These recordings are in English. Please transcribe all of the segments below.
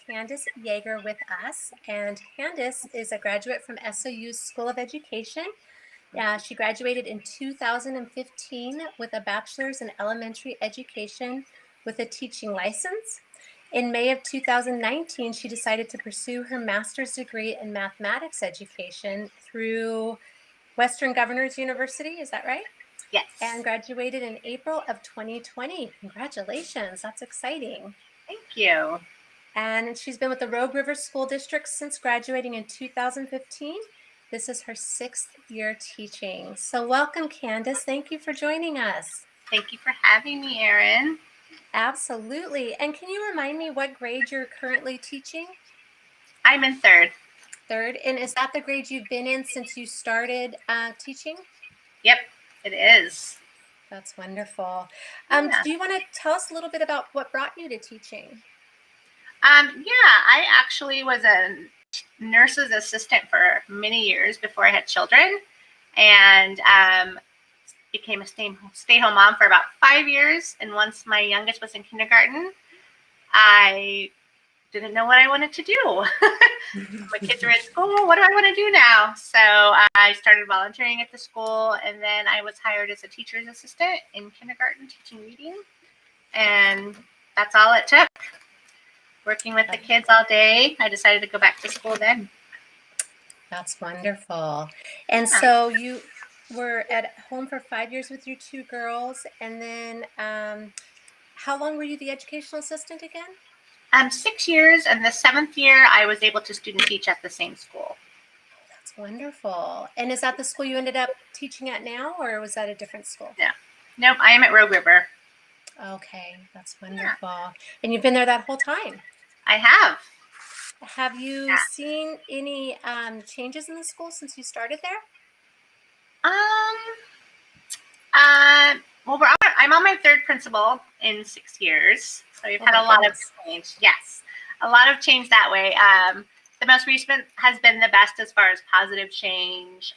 Candace Yeager with us, and Candace is a graduate from SOU's School of Education. She graduated in 2015 with a bachelor's in elementary education with a teaching license. In May of 2019, she decided to pursue her master's degree in mathematics education through Western Governors University. Is that right? Yes. And graduated in April of 2020. Congratulations, that's exciting. Thank you. And she's been with the Rogue River School District since graduating in 2015. This is her 6th year teaching. So welcome, Candace. Thank you for joining us. Thank you for having me, Erin. Absolutely. And can you remind me what grade you're currently teaching? I'm in third. Third. And is that the grade you've been in since you started teaching? Yep, it is. That's wonderful. Yeah. Do you want to tell us a little bit about what brought you to teaching? I actually was a nurse's assistant for many years before I had children, and became a stay-home mom for about 5 years. And once my youngest was in kindergarten, I didn't know what I wanted to do. My kids are at school. What do I want to do now? So I started volunteering at the school, and then I was hired as a teacher's assistant in kindergarten teaching reading. And that's all it took. Working with the kids all day. I decided to go back to school then. That's wonderful. And so you were at home for 5 years with your two girls. And then how long were you the educational assistant again? 6 years, and the 7th year I was able to student teach at the same school. That's wonderful. And is that the school you ended up teaching at now, or was that a different school? Yeah. Nope, I am at Rogue River. Okay, that's wonderful. Yeah. And you've been there that whole time? I have. Have you seen any changes in the school since you started there? Well, I'm on my third principal in 6 years, so we've had a lot of change. Yes, a lot of change that way. The most recent has been the best as far as positive change.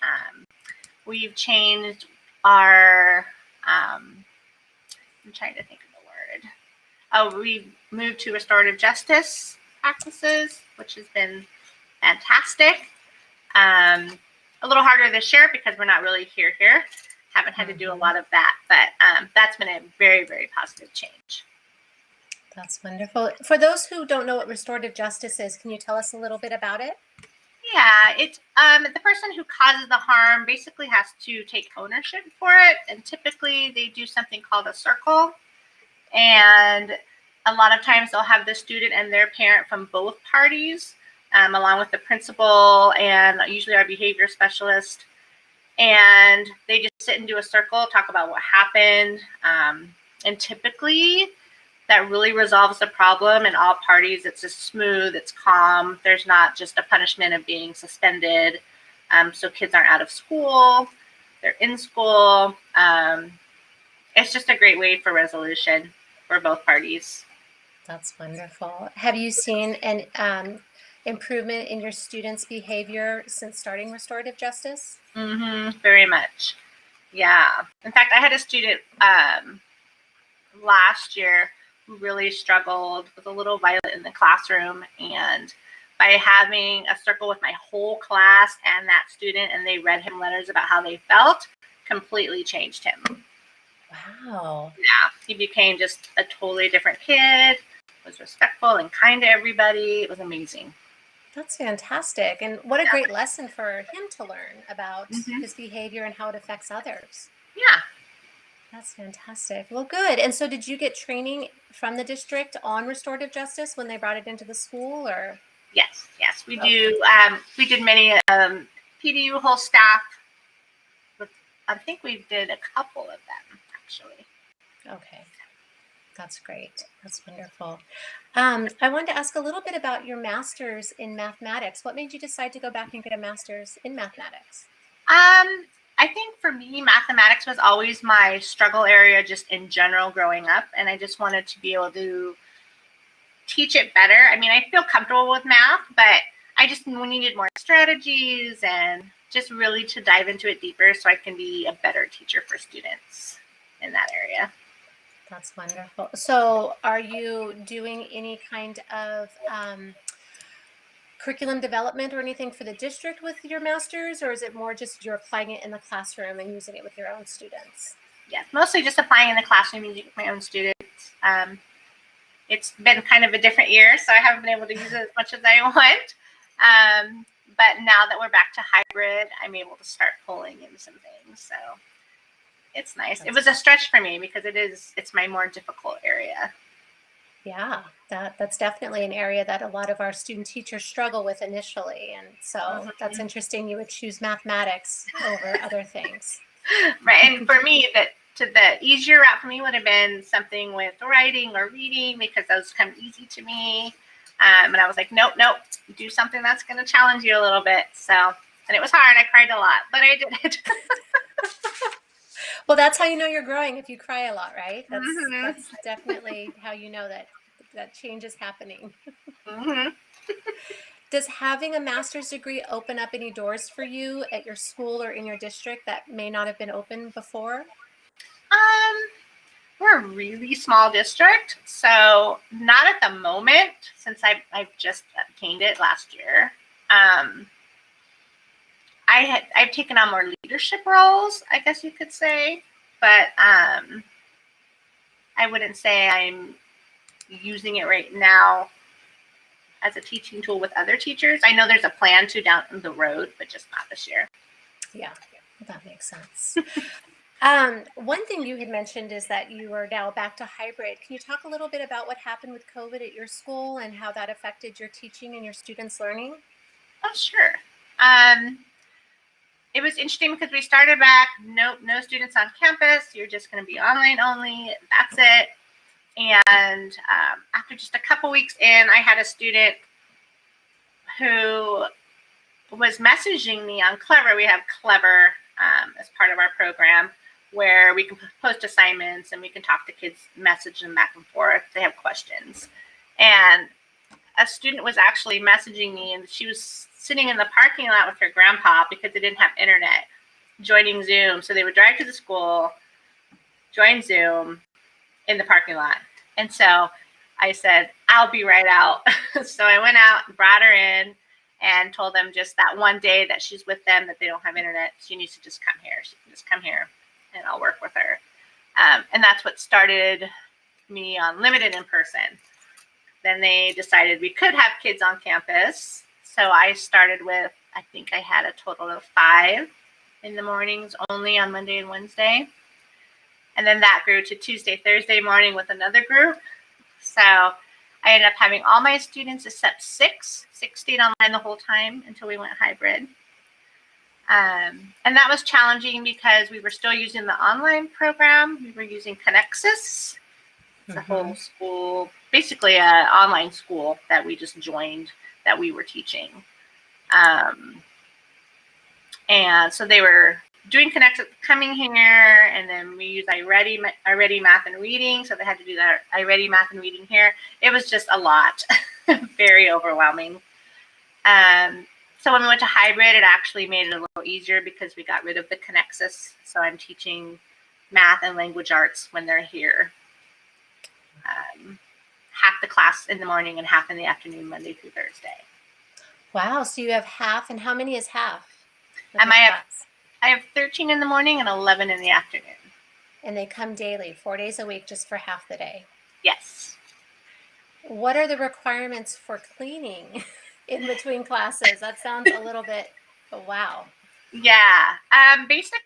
We've changed our, I'm trying to think of the word. We moved to restorative justice practices, which has been fantastic. A little harder this year because we're not really here. Haven't had to do a lot of that, but that's been a very, very positive change. That's wonderful. For those who don't know what restorative justice is, can you tell us a little bit about it? Yeah, it's the person who causes the harm basically has to take ownership for it, and typically they do something called a circle, and a lot of times they'll have the student and their parent from both parties, along with the principal and usually our behavior specialist. And they just sit and do a circle, talk about what happened. And typically that really resolves the problem in all parties. It's just smooth, it's calm. There's not just a punishment of being suspended. So kids aren't out of school, they're in school. It's just a great way for resolution for both parties. That's wonderful. Have you seen an improvement in your students' behavior since starting restorative justice? Very much. Yeah. In fact, I had a student last year who really struggled, was a little violent in the classroom, and by having a circle with my whole class and that student, and they read him letters about how they felt, completely changed him. Wow. Yeah. He became just a totally different kid, was respectful and kind to everybody. It was amazing. That's fantastic. And what a great lesson for him to learn about his behavior and how it affects others. Yeah. That's fantastic. Well, good. And so did you get training from the district on restorative justice when they brought it into the school, or? Yes, we do. We did many PDU whole staff. I think we did a couple of them, actually. Okay. That's great. That's wonderful. I wanted to ask a little bit about your master's in mathematics. What made you decide to go back and get a master's in mathematics? I think for me, mathematics was always my struggle area just in general growing up. And I just wanted to be able to teach it better. I mean, I feel comfortable with math, but I just needed more strategies and just really to dive into it deeper so I can be a better teacher for students in that area. That's wonderful. So are you doing any kind of curriculum development or anything for the district with your master's, or is it more just you're applying it in the classroom and using it with your own students? Yes, mostly just applying in the classroom using my own students. It's been kind of a different year, so I haven't been able to use it as much as I want. But now that we're back to hybrid, I'm able to start pulling in some things. So it's nice. It was a stretch for me because it's my more difficult area. Yeah, that's definitely an area that a lot of our student teachers struggle with initially. And so that's interesting you would choose mathematics over other things. Right. And for me, the easier route for me would have been something with writing or reading because those come easy to me. And I was like, nope, do something that's going to challenge you a little bit. So, and it was hard. I cried a lot, but I did it. Well, that's how you know you're growing, if you cry a lot, right? That's definitely how you know that change is happening. Does having a master's degree open up any doors for you at your school or in your district that may not have been open before? We're a really small district, so not at the moment since I've just obtained it last year. I've taken on more leadership roles, I guess you could say, but I wouldn't say I'm using it right now as a teaching tool with other teachers. I know there's a plan to down the road, but just not this year. Yeah, that makes sense. One thing you had mentioned is that you are now back to hybrid. Can you talk a little bit about what happened with COVID at your school and how that affected your teaching and your students' learning? Oh, sure. It was interesting because we started back, no students on campus. You're just going to be online only. That's it. And after just a couple weeks in, I had a student who was messaging me on Clever. We have Clever as part of our program where we can post assignments and we can talk to kids, message them back and forth. They have questions. And a student was actually messaging me, and she was sitting in the parking lot with her grandpa because they didn't have internet, joining Zoom. So they would drive to the school, join Zoom in the parking lot. And so I said, I'll be right out. So I went out and brought her in and told them just that one day that she's with them, that they don't have internet, she needs to just come here. She can just come here and I'll work with her. And that's what started me on limited in person. Then they decided we could have kids on campus. So I started with, I think I had a total of 5 in the mornings only on Monday and Wednesday. And then that grew to Tuesday, Thursday morning with another group. So I ended up having all my students except 6 stayed online the whole time until we went hybrid. And that was challenging because we were still using the online program. We were using Connexus. It's a whole school, basically an online school that we just joined that we were teaching. And so they were doing Connexus, coming here, and then we use iReady Math and Reading. So they had to do that iReady Math and Reading here. It was just a lot, very overwhelming. So when we went to hybrid, it actually made it a little easier because we got rid of the Connexus. So I'm teaching math and language arts when they're here. Half the class in the morning and half in the afternoon, Monday through Thursday. Wow. So you have half, and how many is half? I have 13 in the morning and 11 in the afternoon. And they come daily, 4 days a week, just for half the day. Yes. What are the requirements for cleaning in between classes? That sounds a little bit, wow. Yeah. Basically,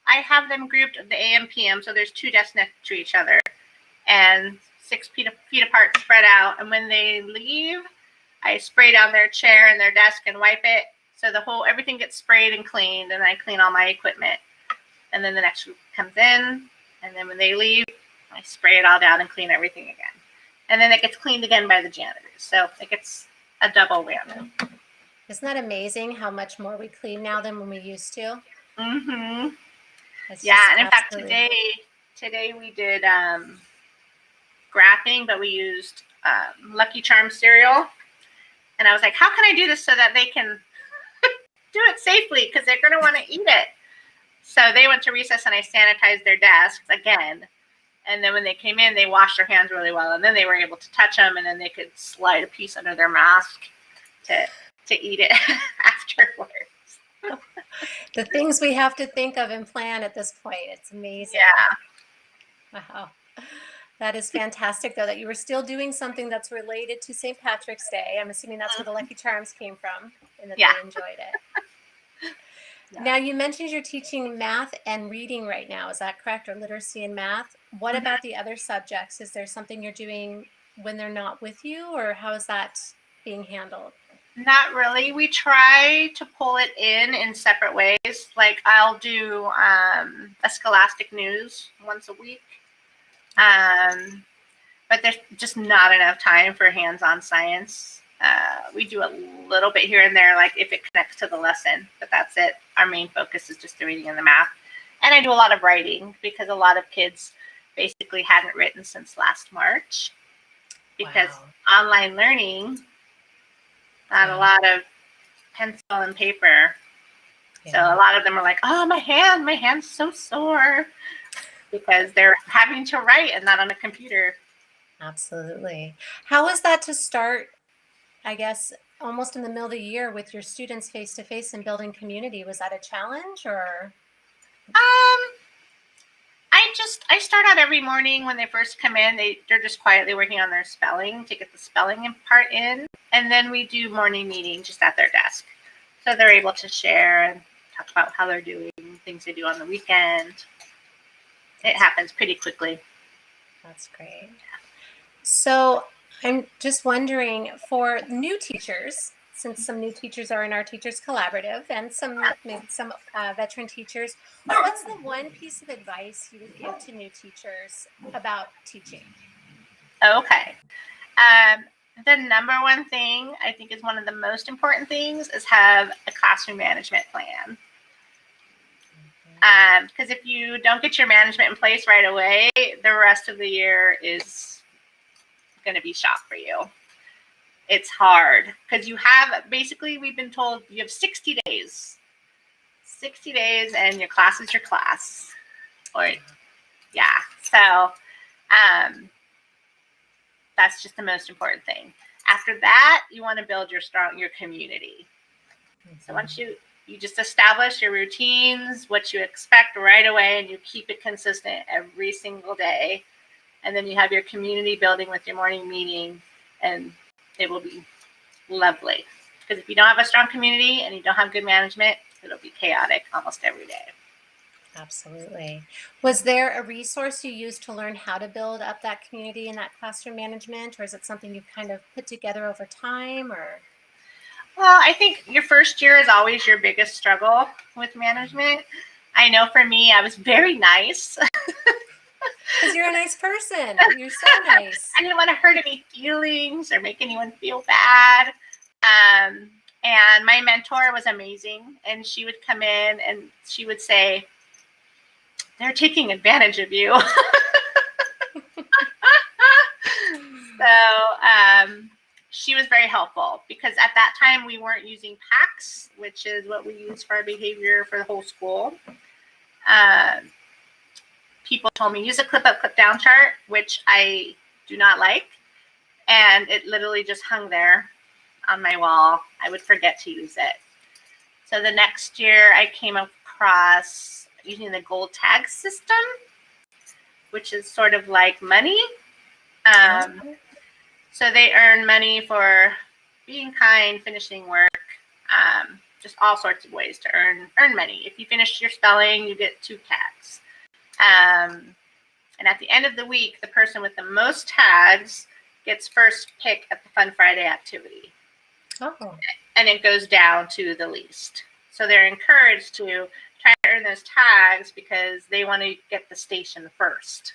I have them grouped the AM, PM. So there's 2 desks next to each other and 6 feet apart, spread out. And when they leave, I spray down their chair and their desk and wipe it. So everything gets sprayed and cleaned, and I clean all my equipment. And then the next group comes in, and then when they leave, I spray it all down and clean everything again. And then it gets cleaned again by the janitors. So it gets a double whammy. Isn't that amazing how much more we clean now than when we used to? Mm-hmm. Yeah, and in fact, today we did graphing, but we used Lucky Charms cereal. And I was like, how can I do this so that they can do it safely, because they're going to want to eat it. So they went to recess and I sanitized their desks again. And then when they came in, they washed their hands really well, and then they were able to touch them, and then they could slide a piece under their mask to eat it afterwards. The things we have to think of and plan at this point. It's amazing. Yeah. Wow. That is fantastic, though, that you were still doing something that's related to St. Patrick's Day. I'm assuming that's where the Lucky Charms came from and that Yeah. they enjoyed it. Yeah. Now, you mentioned you're teaching math and reading right now. Is that correct? Or literacy and math? What about the other subjects? Is there something you're doing when they're not with you, or how is that being handled? Not really. We try to pull it in separate ways. Like I'll do a Scholastic News once a week. But there's just not enough time for hands-on science. We do a little bit here and there, like if it connects to the lesson, but that's it. Our main focus is just the reading and the math. And I do a lot of writing because a lot of kids basically hadn't written since last March because online learning, not a lot of pencil and paper. So a lot of them are like, oh, my hand's so sore because they're having to write and not on a computer. Absolutely. How was that to start, I guess, almost in the middle of the year with your students face to face and building community? Was that a challenge or? I start out every morning when they first come in. They're just quietly working on their spelling to get the spelling part in. And then we do morning meeting just at their desk. So they're able to share and talk about how they're doing, things they do on the weekend. It happens pretty quickly. That's great. So I'm just wondering, for new teachers, since some new teachers are in our Teachers Collaborative and some veteran teachers, what's the one piece of advice you would give to new teachers about teaching? Okay. The number one thing I think is one of the most important things is have a classroom management plan. Because if you don't get your management in place right away, the rest of the year is going to be shot for you. It's hard because you have, basically we've been told you have 60 days. 60 days and your class is your class. Or yeah. So that's just the most important thing. After that, you want to build your community. So once you just establish your routines, what you expect right away, and you keep it consistent every single day. And then you have your community building with your morning meeting, and it will be lovely. Because if you don't have a strong community and you don't have good management, it'll be chaotic almost every day. Absolutely. Was there a resource you used to learn how to build up that community and that classroom management, or is it something you've kind of put together over time, or? Well, I think your first year is always your biggest struggle with management. I know for me, I was very nice. Because you're a nice person. You're so nice. I didn't want to hurt any feelings or make anyone feel bad. And my mentor was amazing. And she would come in and she would say, they're taking advantage of you. So she was very helpful because at that time we weren't using PACS, which is what we use for our behavior for the whole school. People told me use a clip up, clip down chart, which I do not like. And it literally just hung there on my wall. I would forget to use it. So the next year I came across using the gold tag system, which is sort of like money. So they earn money for being kind, finishing work, just all sorts of ways to earn money. If you finish your spelling, you get 2 tags. And at the end of the week, the person with the most tags gets first pick at the Fun Friday activity. Oh. And it goes down to the least. So they're encouraged to try to earn those tags because they want to get the station first.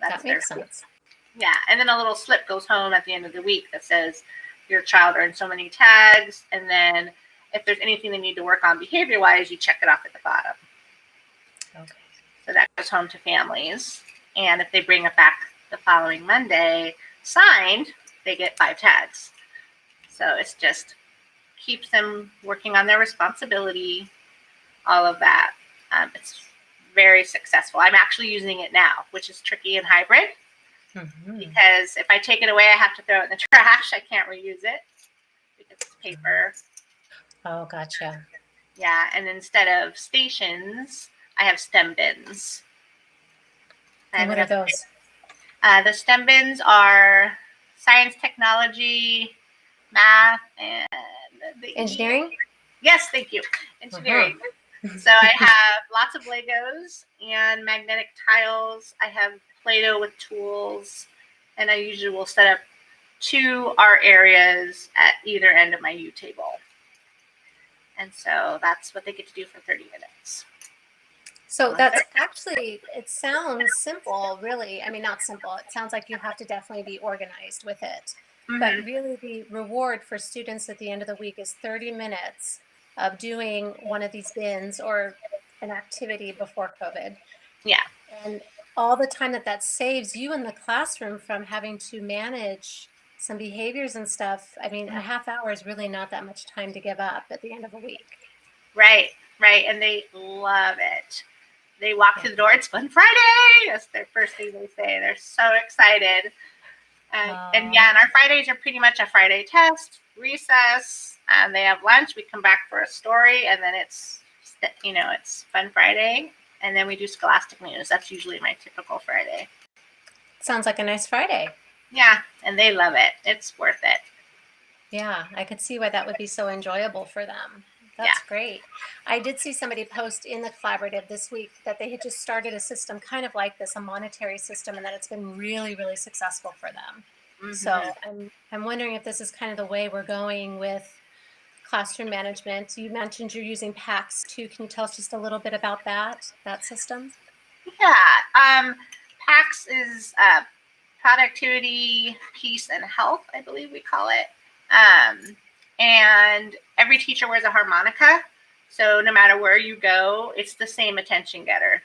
That makes sense. Yeah, and then a little slip goes home at the end of the week that says your child earned so many tags, and then if there's anything they need to work on behavior-wise, you check it off at the bottom. Okay. So that goes home to families, and if they bring it back the following Monday signed, they get 5 tags. So it's just keeps them working on their responsibility, all of that. It's very successful. I'm actually using it now, which is tricky and hybrid, because if I take it away, I have to throw it in the trash. I can't reuse it because it's paper. Oh, gotcha. Yeah, and instead of stations, I have STEM bins. And what are those? The STEM bins are science, technology, math, and the Engineering? Yes, thank you. Engineering. So I have lots of Legos and magnetic tiles. I have Play-Doh with tools, and I usually will set up 2 art areas at either end of my U table. And so that's what they get to do for 30 minutes. So that's actually, it sounds simple, really. I mean, not simple. It sounds like you have to definitely be organized with it. But really the reward for students at the end of the week is 30 minutes of doing one of these bins or an activity before COVID. Yeah. And all the time that saves you in the classroom from having to manage some behaviors and stuff. I mean, a half hour is really not that much time to give up at the end of a week. Right. And they love it. They walk through the door. It's Fun Friday. That's their first thing they say. They're so excited. And yeah, and our Fridays are pretty much a Friday test, recess, and they have lunch. We come back for a story, and then it's Fun Friday. And then we do Scholastic News. That's usually my typical Friday. Sounds like a nice Friday. Yeah, and they love it. It's worth it. Yeah, I could see why that would be so enjoyable for them. That's great. I did see somebody post in the collaborative this week that they had just started a system kind of like this, a monetary system, and that it's been really, really successful for them. So I'm wondering if this is kind of the way we're going with classroom management. You mentioned you're using PAX too. Can you tell us just a little bit about that system? Yeah, PAX is productivity, peace, and health, I believe we call it. And every teacher wears a harmonica. So no matter where you go, it's the same attention getter.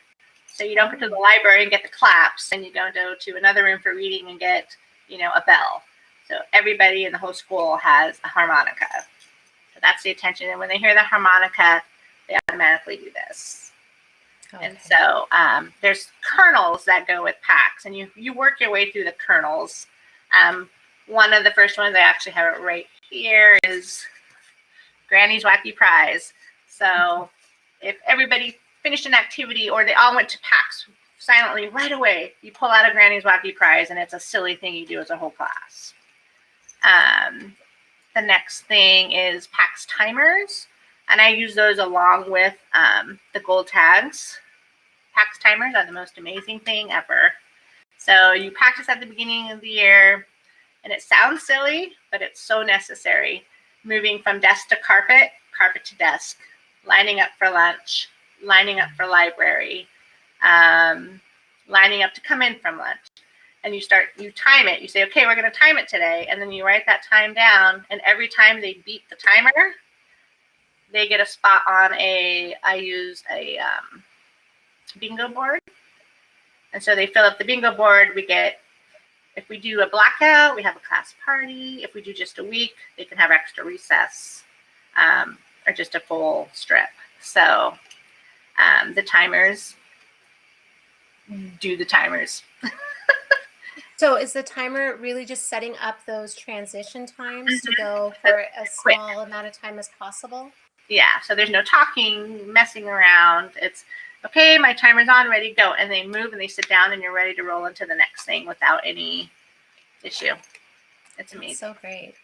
So you don't go to the library and get the claps, and you don't go to another room for reading and get, a bell. So everybody in the whole school has a harmonica. So that's the attention. And when they hear the harmonica, they automatically do this. Okay. And so there's kernels that go with PAX, and you work your way through the kernels. One of the first ones, I actually have it right here, is Granny's Wacky Prize. So if everybody finished an activity or they all went to PAX silently right away, you pull out a Granny's Wacky Prize, and it's a silly thing you do as a whole class. The next thing is PAX timers, and I use those along with the gold tags. PAX timers are the most amazing thing ever. So you practice at the beginning of the year, and it sounds silly, but it's so necessary. Moving from desk to carpet, carpet to desk, lining up for lunch, lining up for library, lining up to come in from lunch. And you time it. You say, okay, we're going to time it today. And then you write that time down. And every time they beat the timer, they get a spot on I use a bingo board. And so they fill up the bingo board. If we do a blackout, we have a class party. If we do just a week, they can have extra recess or just a full strip. So the timers do the timers. So is the timer really just setting up those transition times to go for a small amount of time as possible? Yeah, so there's no talking, messing around. It's, okay, my timer's on, ready to go. And they move and they sit down and you're ready to roll into the next thing without any issue. It's amazing. That's so great.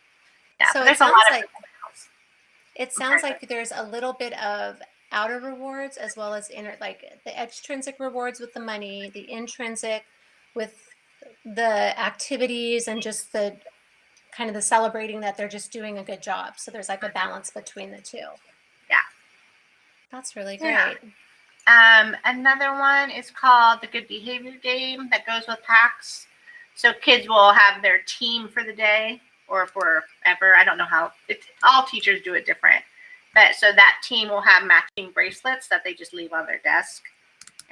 Yeah, so there's a lot of it sounds like there's a little bit of outer rewards as well as inner, like the extrinsic rewards with the money, the intrinsic with the activities and just the kind of the celebrating that they're just doing a good job. So there's like a balance between the two. Yeah. That's really great. Yeah. Another one is called the Good Behavior Game that goes with PAX. So kids will have their team for the day or forever. I don't know how. All teachers do it different. But so that team will have matching bracelets that they just leave on their desk.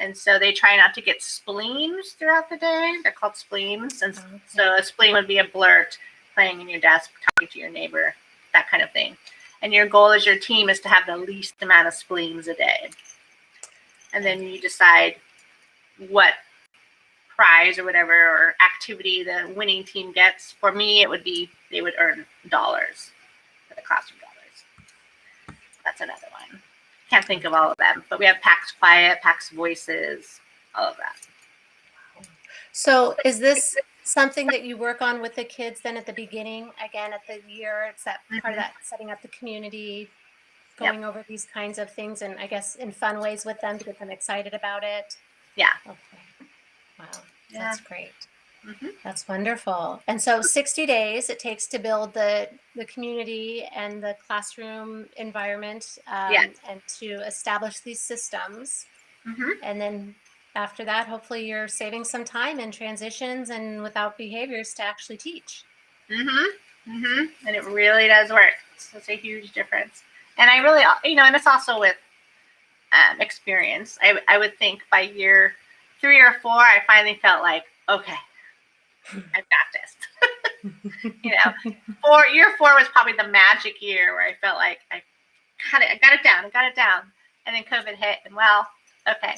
And so they try not to get spleens throughout the day. They're called spleens. And so a spleen would be a blurt playing in your desk, talking to your neighbor, that kind of thing. And your goal as your team is to have the least amount of spleens a day. and then you decide what prize or whatever or activity the winning team gets. For me, it would be they would earn dollars for the classroom dollars. That's another one. Can't think of all of them, but we have PAX Quiet, PAX Voices, all of that. So is this something that you work on with the kids then at the beginning, again, at the year? It's that part of that setting up the community, going over these kinds of things, and I guess in fun ways with them to get them excited about it? Yeah. Okay. Wow. Yeah. That's great. That's wonderful. And so 60 days it takes to build the community and the classroom environment, and to establish these systems. And then after that, hopefully you're saving some time in transitions and without behaviors to actually teach. And it really does work. It's a huge difference. And I really, and it's also with experience. I would think by year 3 or 4, I finally felt like, okay, I've got this. Year 4 was probably the magic year where I felt like I got it down. And then COVID hit, and okay.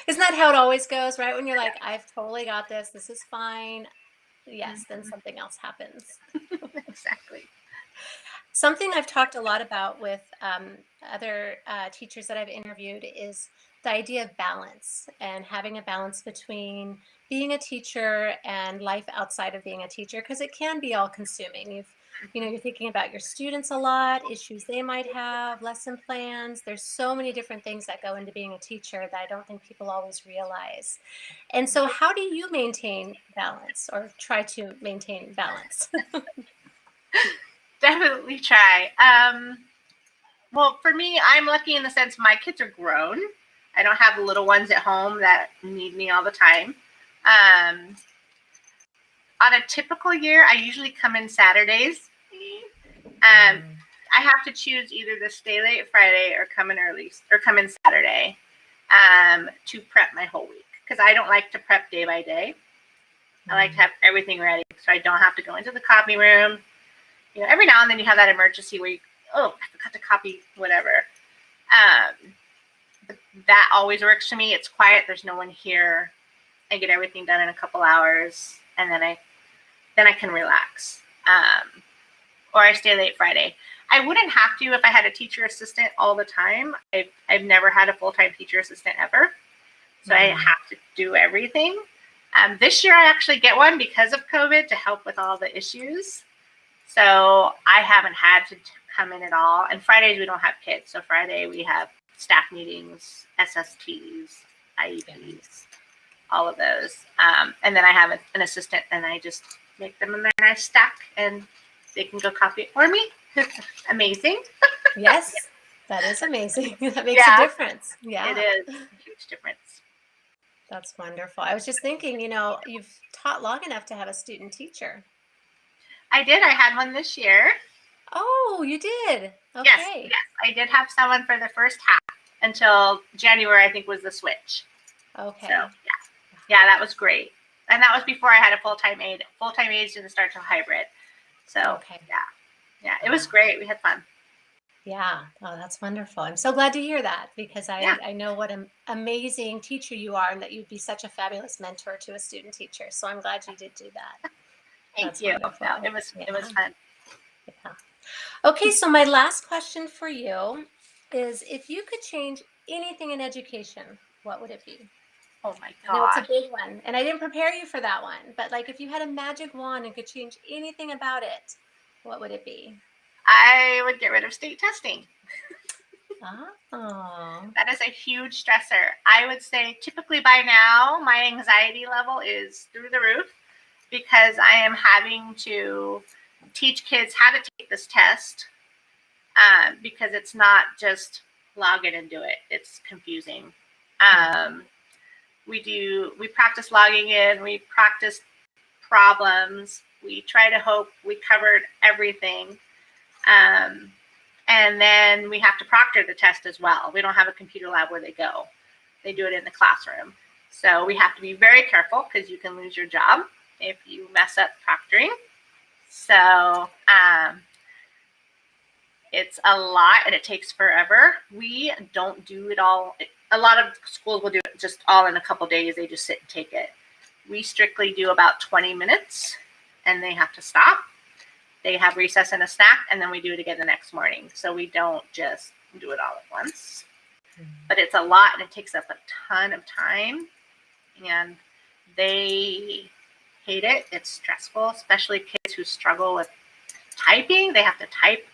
Isn't that how it always goes, right? When you're like, I've totally got this. This is fine. Yes, then something else happens. Exactly. Something I've talked a lot about with other teachers that I've interviewed is the idea of balance, and having a balance between being a teacher and life outside of being a teacher, because it can be all consuming. You're thinking about your students a lot, issues they might have, lesson plans. There's so many different things that go into being a teacher that I don't think people always realize. And so how do you maintain balance, or try to maintain balance? Definitely try. Well, for me, I'm lucky in the sense my kids are grown. I don't have little ones at home that need me all the time. On a typical year, I usually come in Saturdays. I have to choose either to stay late Friday or come in early or come in Saturday to prep my whole week, because I don't like to prep day by day. I like to have everything ready so I don't have to go into the copy room. Every now and then you have that emergency where I forgot to copy whatever. That always works for me. It's quiet. There's no one here. I get everything done in a couple hours, and then I can relax. Or I stay late Friday. I wouldn't have to if I had a teacher assistant all the time. I've never had a full-time teacher assistant ever, so I have to do everything. This year I actually get one because of COVID to help with all the issues. So I haven't had to come in at all. And Fridays we don't have kids. So Friday we have staff meetings, SSTs, IEPs, all of those. And then I have an assistant, and I just make them in their nice stack, and they can go copy it for me. Amazing. Yes, that is amazing. That makes a difference. Yeah. It is a huge difference. That's wonderful. I was just thinking, you've taught long enough to have a student teacher. I did. I had one this year. Oh, you did? Okay. Yes. I did have someone for the first half until January, I think, was the switch. Okay. So, yeah, that was great. And that was before I had a full-time aide. Full-time aides didn't start till hybrid. So, yeah, it was great. We had fun. Yeah. Oh, that's wonderful. I'm so glad to hear that, because I know what an amazing teacher you are, and that you'd be such a fabulous mentor to a student teacher. So I'm glad you did do that. Thank you. No, it was fun. Yeah. Okay, so my last question for you is, if you could change anything in education, what would it be? Oh my I know gosh. it's a big one, and I didn't prepare you for that one, but if you had a magic wand and could change anything about it, what would it be? I would get rid of state testing. Oh. That is a huge stressor. I would say typically by now, my anxiety level is through the roof, because I am having to teach kids how to take this test, because it's not just log in and do it. It's confusing. We practice logging in, we practice problems, we try to hope we covered everything. And then we have to proctor the test as well. We don't have a computer lab where they go. They do it in the classroom. So we have to be very careful, because you can lose your job if you mess up proctoring. So It's a lot and it takes forever. We don't do it all. A lot of schools will do it just all in a couple days. They just sit and take it. We strictly do about 20 minutes and they have to stop. They have recess and a snack, and then we do it again the next morning. So we don't just do it all at once. But it's a lot and it takes up a ton of time. And they hate it. It's stressful, especially kids who struggle with typing. They have to type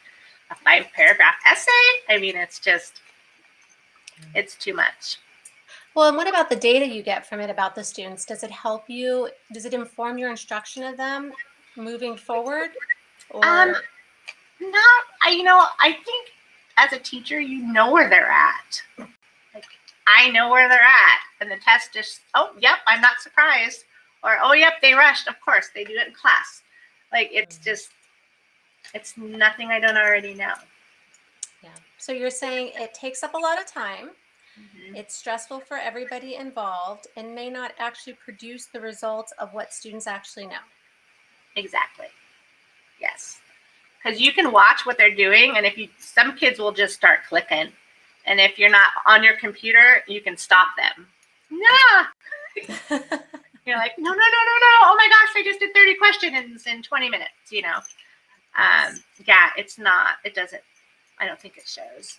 a 5-paragraph essay. I mean, it's too much. Well, and what about the data you get from it about the students? Does it help you? Does it inform your instruction of them moving forward? Or I think as a teacher, you know where they're at. Like, I know where they're at. And the test just, oh, yep, I'm not surprised. Or, oh, yep, they rushed. Of course, they do it in class. Like, it's just, it's nothing I don't already know. Yeah. So you're saying it takes up a lot of time. Mm-hmm. It's stressful for everybody involved and may not actually produce the results of what students actually know. Exactly. Yes. Because you can watch what they're doing, and some kids will just start clicking. And if you're not on your computer, you can stop them. No. You're like, no. Oh my gosh, I just did 30 questions in 20 minutes, Yeah, it's not, it doesn't, I don't think it shows.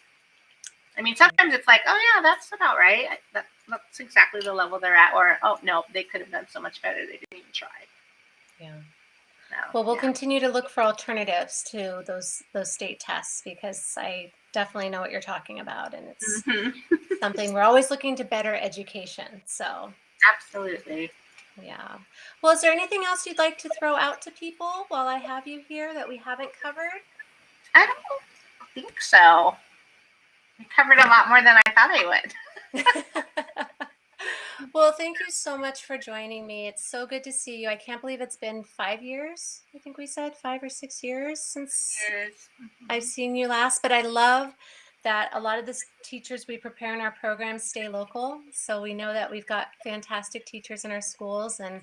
I mean, sometimes it's like, oh yeah, that's about right. That's exactly the level they're at. Or, oh no, they could have done so much better. They didn't even try. Yeah. No, Well, we'll continue to look for alternatives to those state tests, because I definitely know what you're talking about, and it's something we're always looking to better education. So absolutely. Yeah. Well, is there anything else you'd like to throw out to people while I have you here that we haven't covered? I don't think so. We covered a lot more than I thought I would. Well, thank you so much for joining me. It's so good to see you. I can't believe it's been 5 years. I think we said 5 or 6 years since I've seen you last. But I love that a lot of the teachers we prepare in our programs stay local. So we know that we've got fantastic teachers in our schools, and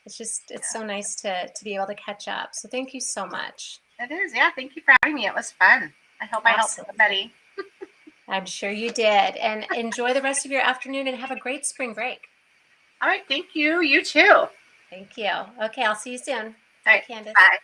it's so nice to be able to catch up. So thank you so much. It is. Yeah. Thank you for having me. It was fun. I hope I helped somebody. I'm sure you did. And enjoy the rest of your afternoon and have a great spring break. All right. Thank you. You too. Thank you. Okay. I'll see you soon. All right. Bye, Candace. Bye.